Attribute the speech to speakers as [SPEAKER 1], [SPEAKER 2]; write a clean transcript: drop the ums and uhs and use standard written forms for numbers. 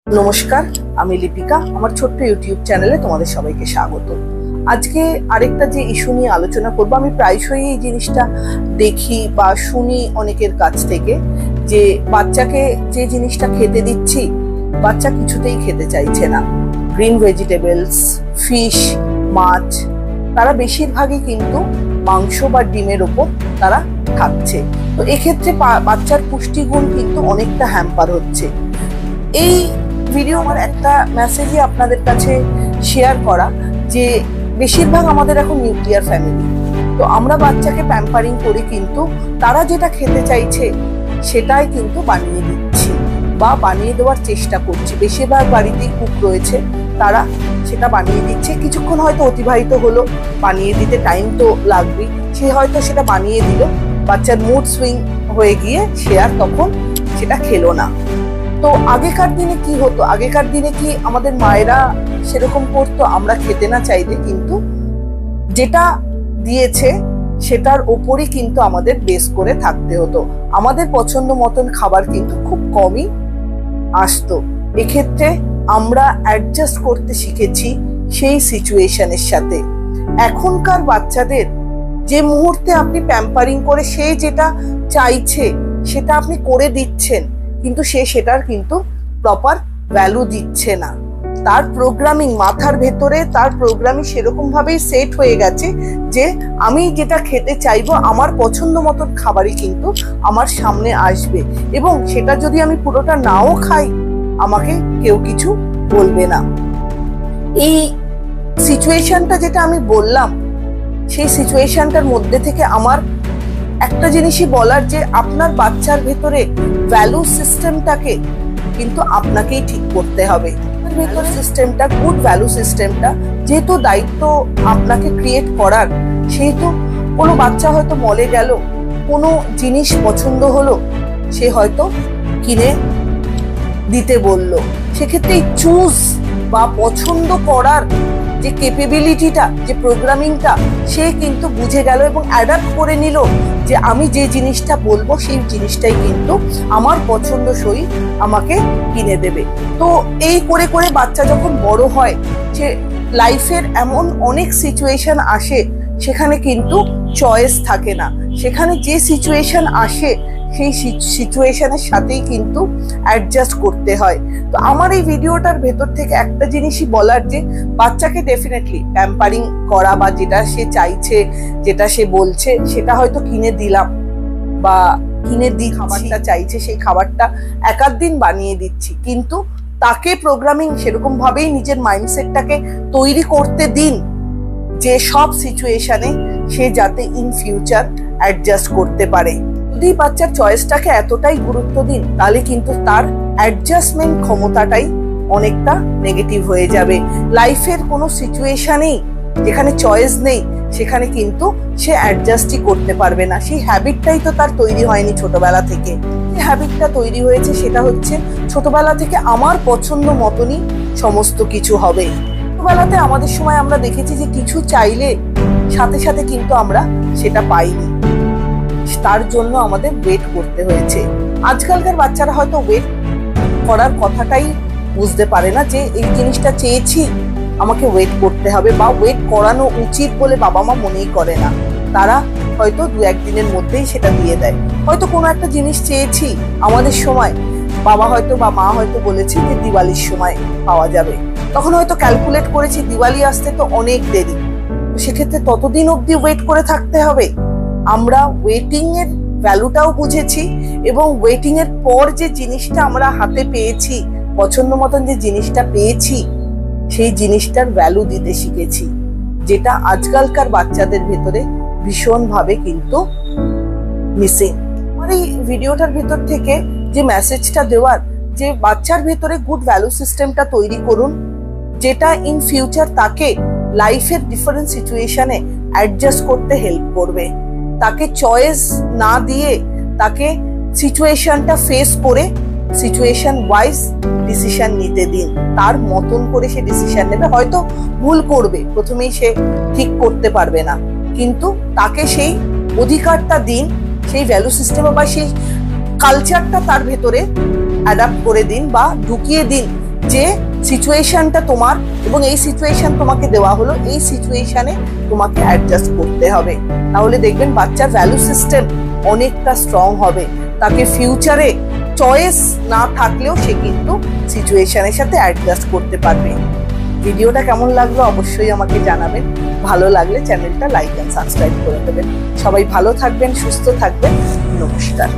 [SPEAKER 1] নমস্কার, আমি লিপিকা। আমার ছোট্ট ইউটিউব চ্যানেলে তোমাদের সবাইকে স্বাগত। আজকে আরেকটা যে ইস্যু নিয়ে আলোচনা করব, আমি প্রায়শই এই জিনিসটা দেখি বা শুনি অনেকের কাছ থেকে যে বাচ্চাকে যে জিনিসটা খেতে দিচ্ছি বাচ্চা কিছুতেই খেতে চাইছে না। গ্রিন ভেজিটেবলস, ফিশ, মাছ, তারা বেশিরভাগই কিন্তু মাংস বা ডিমের ওপর তারা খাচ্ছে। তো এক্ষেত্রে বাচ্চার পুষ্টিগুণ কিন্তু অনেকটা হ্যাম্পার হচ্ছে। এই ভিডিও আমার একটা মেসেজই আপনাদের কাছে শেয়ার করা যে বেশিরভাগ আমাদের এখন নিউক্লিয়ার ফ্যামিলি। তো আমরা বাচ্চাকে প্যাম্পারিং করি, কিন্তু তারা যেটা খেতে চাইছে সেটাই কিন্তু বানিয়ে দিচ্ছি বা বানিয়ে দেওয়ার চেষ্টা করছি। বেশিরভাগ বাড়িতেই কুক রয়েছে, তারা সেটা বানিয়ে দিচ্ছে। কিছুক্ষণ হয়তো অতিবাহিত হলো, বানিয়ে দিতে টাইম তো লাগবেই। সে হয়তো সেটা বানিয়ে দিল, বাচ্চার মুড সুইং হয়ে গিয়ে সে আর তখন সেটা খেলো না। তো আগেকার দিনে কি হতো? আগেকার দিনে কি আমাদের মায়েরা সেরকম করতো? আমরা খেতে না চাইলে কিন্তু যেটা দিয়েছে সেটার ওপরই কিন্তু আমাদের বেস করে থাকতে হতো। আমাদের পছন্দ মতন খাবার কিন্তু খুব কমই আসতো। এক্ষেত্রে আমরা অ্যাডজাস্ট করতে শিখেছি সেই সিচুয়েশনের সাথে। এখনকার বাচ্চাদের যে মুহূর্তে আপনি প্যাম্পারিং করে সে যেটা চাইছে সেটা আপনি করে দিচ্ছেন, কিন্তু সে সেটার কিন্তু প্রপার ভ্যালু দিচ্ছে না। তার প্রোগ্রামিং মাথার ভেতরে, তার প্রোগ্রামিং সেরকম ভাবেই সেট হয়ে গেছে যে আমি যেটা খেতে চাইবো আমার পছন্দ মতন খাবারই কিন্তু আমার সামনে আসবে, এবং সেটা যদি আমি পুরোটা নাও খাই আমাকে কেউ কিছু বলবে না। এই সিচুয়েশনটা যেটা আমি বললাম, সেই সিচুয়েশনটার মধ্যে থেকে আমার একটা জিনিসই বলার যে আপনার বাচ্চার ভেতরে ভ্যালু সিস্টেমটাকে কিন্তু আপনাকেই ঠিক করতে হবে। ভেতর সিস্টেমটা, গুড ভ্যালু সিস্টেমটা যেহেতু দায়িত্ব আপনাকে ক্রিয়েট করার, সেহেতু কোনো বাচ্চা হয়তো মলে গেল, কোনো জিনিস পছন্দ হলো, সে হয়তো কিনে দিতে বলল, সেক্ষেত্রে চুজ বা পছন্দ করার যে ক্যাপাবিলিটিটা, যে প্রোগ্রামিংটা সে কিন্তু বুঝে গেল এবং অ্যাডাপ্ট করে নিল যে আমি যে জিনিসটা বলবো সেই জিনিসটাই কিন্তু আমার পছন্দসই আমাকে কিনে দেবে। তো এই করে করে বাচ্চা যখন বড় হয়, যে লাইফের এমন অনেক সিচুয়েশন আসে সেখানে কিন্তু চয়েস থাকে না। সেখানে যে সিচুয়েশন আসে সেই সিচুয়েশনের সাথেই কিন্তু অ্যাডজাস্ট করতে হয়। তো আমার এই ভিডিওটার ভেতর থেকে একটা জিনিসই বলার যে বাচ্চাকে ডেফিনেটলি প্যাম্পারিং করা বা যেটা সে চাইছে, যেটা সে বলছে সেটা হয়তো কিনে দিলাম বা কিনে দিই, খাবারটা চাইছে সেই খাবারটা এক আধ দিন বানিয়ে দিচ্ছি, কিন্তু তাকে প্রোগ্রামিং সেরকম ভাবেই নিজের মাইন্ডসেটটাকে তৈরি করতে দিন যে সব সিচুয়েশনে সে যাতে ইন ফিউচার অ্যাডজাস্ট করতে পারে। যদি বাচ্চার চয়েসটাকে এতটাই গুরুত্ব দিন, তাহলে কিন্তু তার অ্যাডজাস্টমেন্ট ক্ষমতাটাই অনেকটা নেগেটিভ হয়ে যাবে। লাইফের কোনো সিচুয়েশনেই যেখানে চয়েস নেই সেখানে কিন্তু সে অ্যাডজাস্টই করতে পারবে না। সেই হ্যাবিটটাই তো তার তৈরি হয়নি ছোটবেলা থেকে। যে হ্যাবিটটা তৈরি হয়েছে সেটা হচ্ছে ছোটবেলা থেকে আমার পছন্দ মতনই সমস্ত কিছু হবে। ছোটবেলাতে আমাদের সময় আমরা দেখেছি যে কিছু চাইলে সাথে সাথে কিন্তু আমরা সেটা পাইনি, তার জন্য আমাদের ওয়েট করতে হয়েছে। আজকালকার বাচ্চারা হয়তো ওয়েট করার কথাটাই বুঝতে পারে না, যে এই জিনিসটা চেয়েছি আমাকে ওয়েট করতে হবে বা ওয়েট করানো উচিত বলে বাবা মা মনেই করে না। তারা হয়তো দু একদিনের মধ্যেই সেটা দিয়ে দেয়। হয়তো কোনো একটা জিনিস চেয়েছি আমাদের সময়, বাবা হয়তো বা মা হয়তো বলেছে যে দিওয়ালির সময় পাওয়া যাবে, তখন হয়তো ক্যালকুলেট করেছি দিওয়ালি আসতে তো অনেক দেরি, সেক্ষেত্রে ততদিন অবধি ওয়েট করে থাকতে হবে। আমরা ওয়েটিং এর ভ্যালুটাও বুঝেছি এবং ওয়েটিং এর পর যে জিনিসটা আমরা হাতে পেয়েছি, পছন্দ মতন যে জিনিসটা পেয়েছি, সেই জিনিসটার ভ্যালু দিতে শিখেছি, যেটা আজকালকার বাচ্চাদের ভেতরে ভীষণভাবে কিন্তু মিসিং। আমার এই ভিডিওটার ভেতর থেকে যে মেসেজটা দেওয়ার, যে বাচ্চার ভেতরে গুড ভ্যালু সিস্টেমটা তৈরি করুন, যেটা ইন ফিউচার তাকে লাইফের ডিফারেন্ট সিচুয়েশনে অ্যাডজাস্ট করতে হেল্প করবে। তাকে চয়েস না দিয়ে তাকে সিচুয়েশনটা ফেস করে সিচুয়েশন ওয়াইজ ডিসিশন নিতে দিন। তার মতন করে সে ডিসিশন নেবে, হয়তো ভুল করবে, প্রথমেই সে ঠিক করতে পারবে না, কিন্তু তাকে সেই অধিকারটা দিন, সেই ভ্যালু সিস্টেম বা সেই কালচারটা তার ভেতরে অ্যাডাপ্ট করে দিন বা ঢুকিয়ে দিন যে সিচুয়েশনটা তোমার এবং এই সিচুয়েশন তোমাকে দেওয়া হলো, এই সিচুয়েশনে তোমাকে অ্যাডজাস্ট করতে হবে। তাহলে দেখবেন বাচ্চার ভ্যালু সিস্টেম অনেকটা স্ট্রং হবে। তাকে ফিউচারে চয়েস না থাকলেও সে কিন্তু সিচুয়েশনের সাথে অ্যাডজাস্ট করতে পারবে। ভিডিওটা কেমন লাগলো অবশ্যই আমাকে জানাবেন। ভালো লাগলে চ্যানেলটা লাইক এন্ড সাবস্ক্রাইব করে দেবেন। সবাই ভালো থাকবেন, সুস্থ থাকবেন। নমস্কার।